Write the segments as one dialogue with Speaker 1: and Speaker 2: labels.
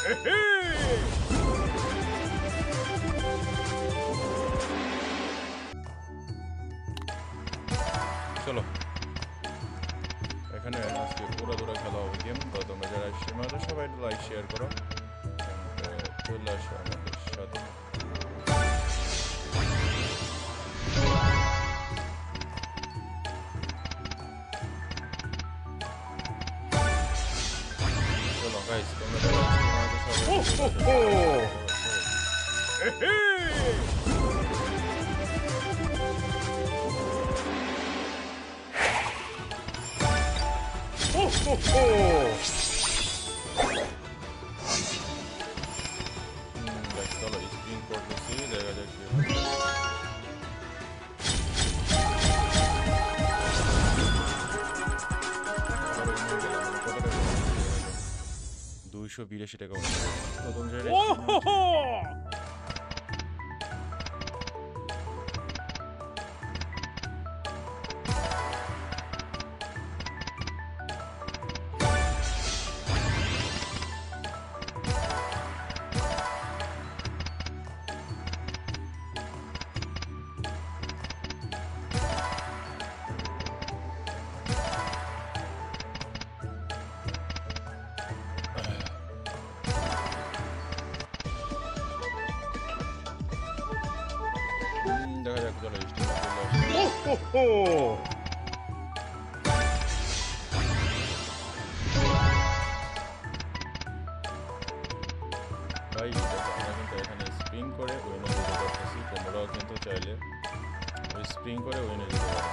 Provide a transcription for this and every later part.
Speaker 1: চলো এখানে আজকে পুরো দূরে খেলা হবে গেম। তো তোমরা যারা স্ট্রিমার সবাই লাইক শেয়ার করো, চলে আসো আমাদের সাথে। চলো গাইস তোমরা যারা স্ট্রিমার চলো স্ক্রিন করতেছি, দেখা যাক 282 টাকা। প্রথম জায়গায় দেখা যাক। চলো ভাই আমরা কিন্তু এখানে স্প্রিং করে উইনে যেতে পারতেছি। তোমরাও কিন্তু চাইলে ওই স্প্রিং করে উইনে যেতে পারো।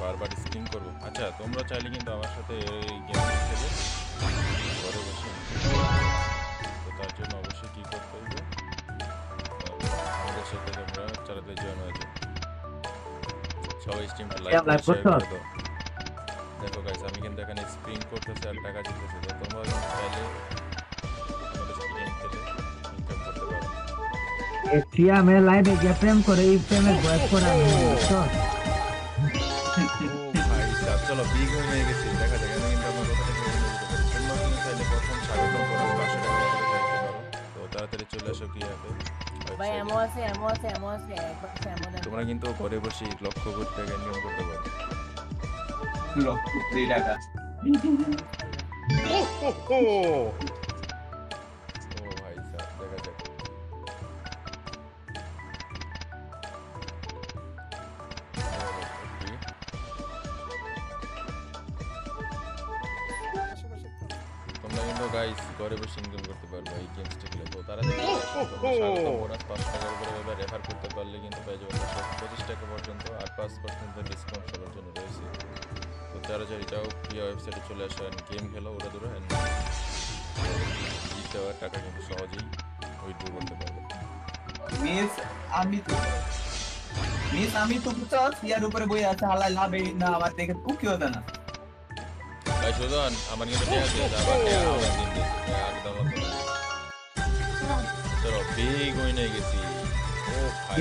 Speaker 1: বারবার স্ক্রিন করবো। আচ্ছা তোমরা চাইলে কিন্তু আমার সাথে এই গেম খেলে ঘরে বসে, তো তার জন্য অবশ্যই কী করতে হবে, আমাদের সাথে তোমরা চালাতে জয়েন হয়ে যাও। সবাই স্ট্রিমটা লাইক শেয়ার করে দাও। দেখো গাইস আমি কিন্তু এখানে স্ক্রিন করতেছি আর টাকা জিততেছি। তো তোমরা চাইলে আমাদের সাথে গেম খেলে ইনকাম করতে পারো।
Speaker 2: এটিয়া মে লাইভে যে প্রেম করে এই প্রেমের বয়স করা তো
Speaker 1: চলো বিগ হয়ে গেছি। দেখা যাক আমি কিন্তু আমার কথাটা তোমরা কিন্তু চাইলে প্রথম স্বাগতম করো 500 টাকা করে দিতে পারো। তো তাড়াতাড়ি চলে আসো কি হবে
Speaker 3: ভাই এমো আছে একবার এমো
Speaker 1: তোমরা কিন্তু ঘরে বসে লক্ষ কোটি টাকা ইনকাম করতে পারো।
Speaker 4: লক্ষ কোটি টাকা।
Speaker 1: ও ভাই সাহেব দেখা যাক। তোমরা কিন্তু গাইস ঘরে বসে ইনকাম করতে পারবে এই গেমসটা খেলে। তো তারা স্বাগতম বোনাস 5 টাকার উপরে এবার রেফার করতে পারলে কিন্তু পেয়ে যাবে 25 টাকা পর্যন্ত, আর 5% ডিসকাউন্ট সবার জন্য রয়েছে। তো তারা যাই যাও প্রিয় ওয়েবসাইটে চলে আসো, গেম খেলো ওরা দূরে জিতে দেওয়ার টাকা কিন্তু সহজেই উইথড্র করতে পারবে।
Speaker 4: আমি তো বুঝছস ইয়ার উপরে বই আছে হালাই লাভে না আমার দেখে তু কি হতো না
Speaker 1: ভাই সুজন আমার কিন্তু টাকা দিয়ে যাবা টাকা দিন দে একদম। চলো বিগ হয়ে গেছি। ও ভাই